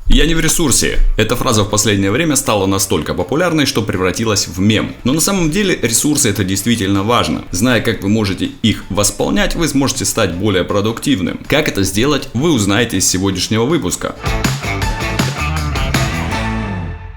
«Я не в ресурсе». Эта фраза в последнее время стала настолько популярной, что превратилась в мем. Но на самом деле ресурсы — это действительно важно. Зная, как вы можете их восполнять, вы сможете стать более продуктивным. Как это сделать, вы узнаете из сегодняшнего выпуска.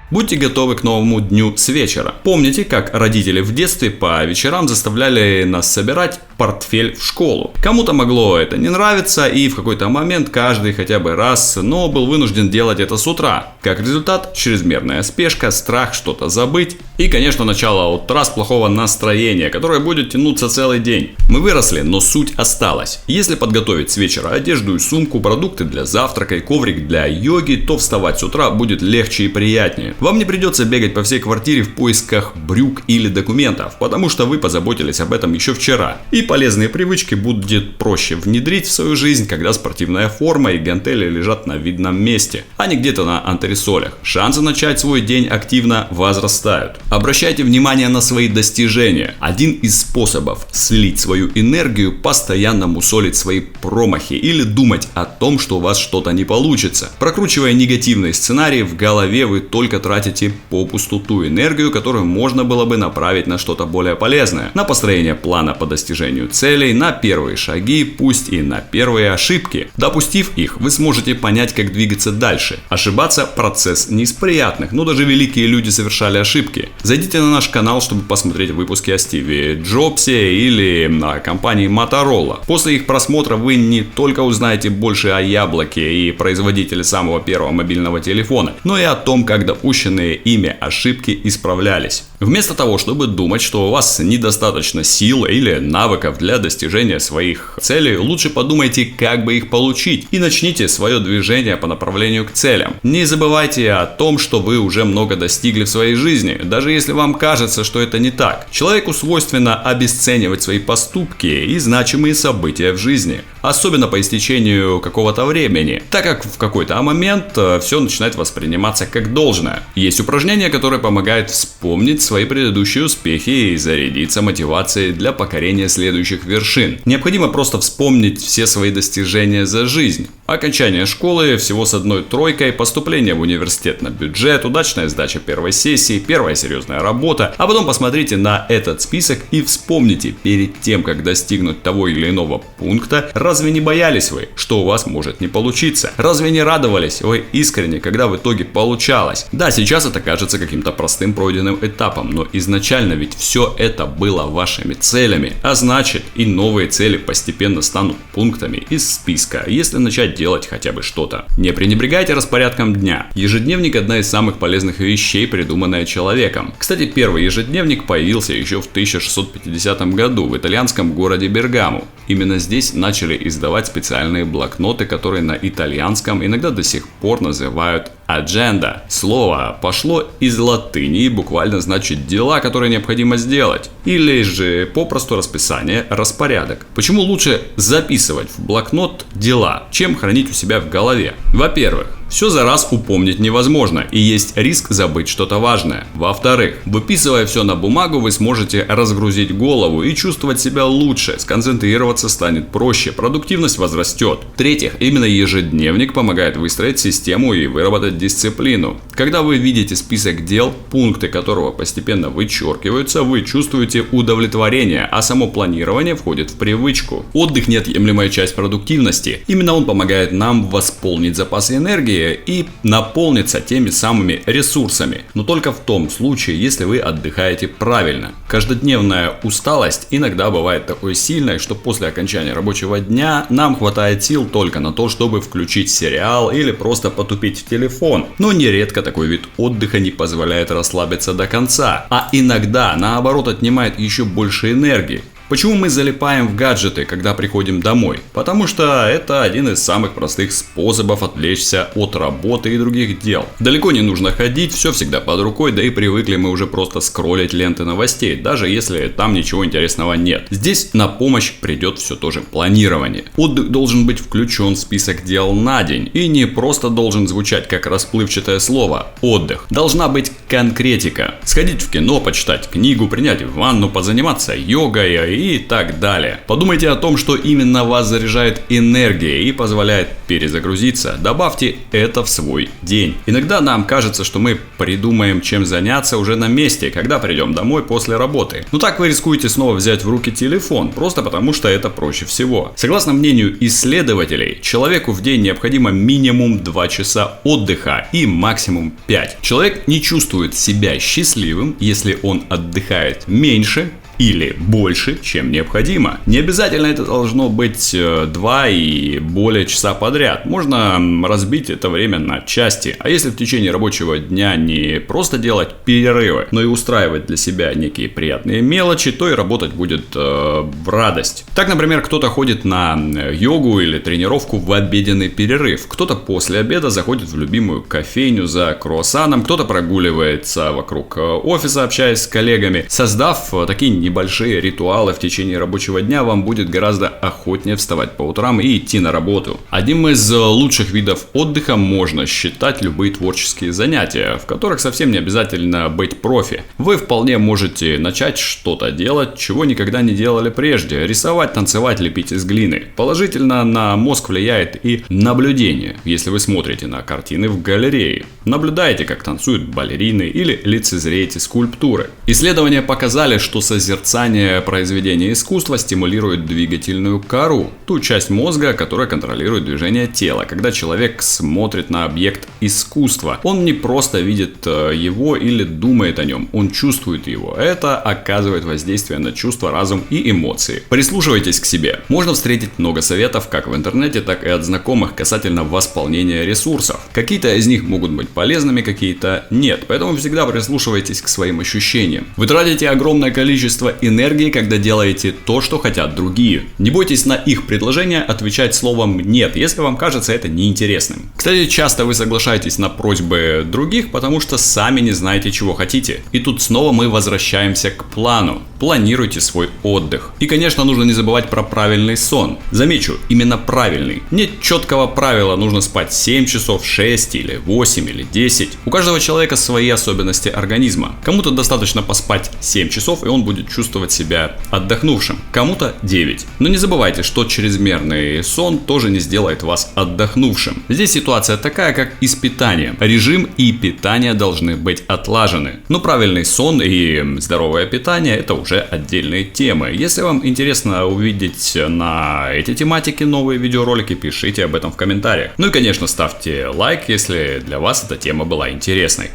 Будьте готовы к новому дню с вечера. Помните, как родители в детстве по вечерам заставляли нас собирать портфель в школу? Кому-то могло это не нравиться, и в какой-то момент каждый хотя бы раз, но был вынужден делать это с утра. Как результат, чрезмерная спешка, страх что-то забыть и, конечно, начало утра с плохого настроения, которое будет тянуться целый день. Мы выросли, но суть осталась. Если подготовить с вечера одежду и сумку, продукты для завтрака и коврик для йоги, то вставать с утра будет легче и приятнее. Вам не придется бегать по всей квартире в поисках брюк или документов, потому что вы позаботились об этом еще вчера. И полезные привычки будет проще внедрить в свою жизнь, когда спортивная форма и гантели лежат на видном месте, а не где-то на антресолях. Шансы начать свой день активно возрастают. Обращайте внимание на свои достижения. Один из способов слить свою энергию — постоянно мусолить свои промахи или думать о том, что у вас что-то не получится. Прокручивая негативные сценарии в голове, вы только тратите попусту ту энергию, которую можно было бы направить на что-то более полезное. На построение плана по достижению целей, на первые шаги, пусть и на первые ошибки. Допустив их, вы сможете понять, как двигаться дальше. Ошибаться — процесс не из приятных, но даже великие люди совершали ошибки. Зайдите на наш канал, чтобы посмотреть выпуски о Стиве Джобсе или о компании Motorola. После их просмотра вы не только узнаете больше о яблоке и производителе самого первого мобильного телефона, но и о том, как допущенные ими ошибки исправлялись. Вместо того, чтобы думать, что у вас недостаточно сил или навыков для достижения своих целей, лучше подумайте, как бы их получить, и начните свое движение по направлению к целям. Не забывайте о том, что вы уже много достигли в своей жизни, даже если вам кажется, что это не так. Человеку свойственно обесценивать свои поступки и значимые события в жизни, особенно по истечению какого-то времени, так как в какой-то момент все начинает восприниматься как должное. Есть упражнение, которое помогает вспомнить свои предыдущие успехи и зарядиться мотивацией для покорения следующих вершин. Необходимо просто вспомнить все свои достижения за жизнь. Окончание школы всего с 1 тройкой, поступление в университет на бюджет, удачная сдача первой сессии, первая серьезная работа. А потом посмотрите на этот список и вспомните, перед тем, как достигнуть того или иного пункта, разве не боялись вы, что у вас может не получиться? Разве не радовались вы искренне, когда в итоге получалось? Да, сейчас это кажется каким-то простым пройденным этапом, но изначально ведь все это было вашими целями, а значит и новые цели постепенно станут пунктами из списка, если начать делать хотя бы что-то. Не пренебрегайте распорядком дня. Ежедневник — одна из самых полезных вещей, придуманная человеком. Кстати, первый ежедневник появился еще в 1650 году в итальянском городе Бергамо. Именно здесь начали издавать специальные блокноты, которые на итальянском иногда до сих пор называют «адженда». Слово пошло из латыни и буквально значит «дела, которые необходимо сделать», или же попросту расписание, распорядок. Почему лучше записывать в блокнот дела, чем хранить у себя в голове? Во-первых, все за раз упомнить невозможно, и есть риск забыть что-то важное. Во-вторых, выписывая все на бумагу, вы сможете разгрузить голову и чувствовать себя лучше, сконцентрироваться станет проще, продуктивность возрастет. В-третьих, именно ежедневник помогает выстроить систему и выработать дисциплину. Когда вы видите список дел, пункты которого постепенно вычеркиваются, вы чувствуете удовлетворение, а само планирование входит в привычку. Отдых — неотъемлемая часть продуктивности. Именно он помогает нам восполнить запасы энергии и наполниться теми самыми ресурсами. Но только в том случае, если вы отдыхаете правильно. Каждодневная усталость иногда бывает такой сильной, что после окончания рабочего дня нам хватает сил только на то, чтобы включить сериал или просто потупить в телефон. Но нередко такой вид отдыха не позволяет расслабиться до конца, а иногда наоборот отнимает еще больше энергии. Почему мы залипаем в гаджеты, когда приходим домой? Потому что это один из самых простых способов отвлечься от работы и других дел. Далеко не нужно ходить, все всегда под рукой, да и привыкли мы уже просто скроллить ленты новостей, даже если там ничего интересного нет. Здесь на помощь придет все то же планирование. Отдых должен быть включен в список дел на день и не просто должен звучать как расплывчатое слово «отдых». Должна быть конкретика. Сходить в кино, почитать книгу, принять ванну, позаниматься йогой и так далее. Подумайте о том, что именно вас заряжает энергией и позволяет перезагрузиться. Добавьте это в свой день. Иногда нам кажется, что мы придумаем, чем заняться уже на месте, когда придем домой после работы. Но так вы рискуете снова взять в руки телефон, просто потому что это проще всего. Согласно мнению исследователей, человеку в день необходимо минимум 2 часа отдыха и максимум 5. Человек не чувствует себя счастливым, если он отдыхает меньше или больше, чем необходимо. Не обязательно это должно быть 2 и более часа подряд. Можно разбить это время на части. А если в течение рабочего дня не просто делать перерывы, но и устраивать для себя некие приятные мелочи, то и работать будет в радость. Так, например, кто-то ходит на йогу или тренировку в обеденный перерыв. Кто-то после обеда заходит в любимую кофейню за круассаном. Кто-то прогуливается вокруг офиса, общаясь с коллегами. Создав такие небольшие ритуалы в течение рабочего дня, вам будет гораздо охотнее вставать по утрам и идти на работу. Одним из лучших видов отдыха можно считать любые творческие занятия, в которых совсем не обязательно быть профи. Вы вполне можете начать что-то делать, чего никогда не делали прежде. Рисовать, танцевать, лепить из глины. Положительно на мозг влияет и наблюдение. Если вы смотрите на картины в галерее, наблюдаете, как танцуют балерины или лицезреете скульптуры. Исследования показали, что созерцание произведения искусства стимулирует двигательную кору, ту часть мозга, которая контролирует движение тела. Когда человек смотрит на объект искусства, он не просто видит его или думает о нем, он чувствует его. Это оказывает воздействие на чувства, разум и эмоции. Прислушивайтесь к себе. Можно встретить много советов как в интернете, так и от знакомых касательно восполнения ресурсов. Какие-то из них могут быть полезными, какие-то нет. Поэтому всегда прислушивайтесь к своим ощущениям. Вы тратите огромное количество энергии, когда делаете то, что хотят другие. Не бойтесь на их предложения отвечать словом «нет», если вам кажется это неинтересным. Кстати, часто вы соглашаетесь на просьбы других, потому что сами не знаете, чего хотите. И тут снова мы возвращаемся к плану. Планируйте свой отдых. И, конечно, нужно не забывать про правильный сон. Замечу, именно правильный. Нет четкого правила, нужно спать 7 часов, 6 или 8 или 10. У каждого человека свои особенности организма. Кому-то достаточно поспать 7 часов, и он будет чувствовать себя отдохнувшим. Кому-то 9. Но не забывайте, что чрезмерный сон тоже не сделает вас отдохнувшим. Здесь ситуация такая, как и с питанием. Режим и питание должны быть отлажены. Но правильный сон и здоровое питание — это уже отдельные темы. Если вам интересно увидеть на эти тематики новые видеоролики, пишите об этом в комментариях. Ну и, конечно, ставьте лайк, если для вас эта тема была интересной.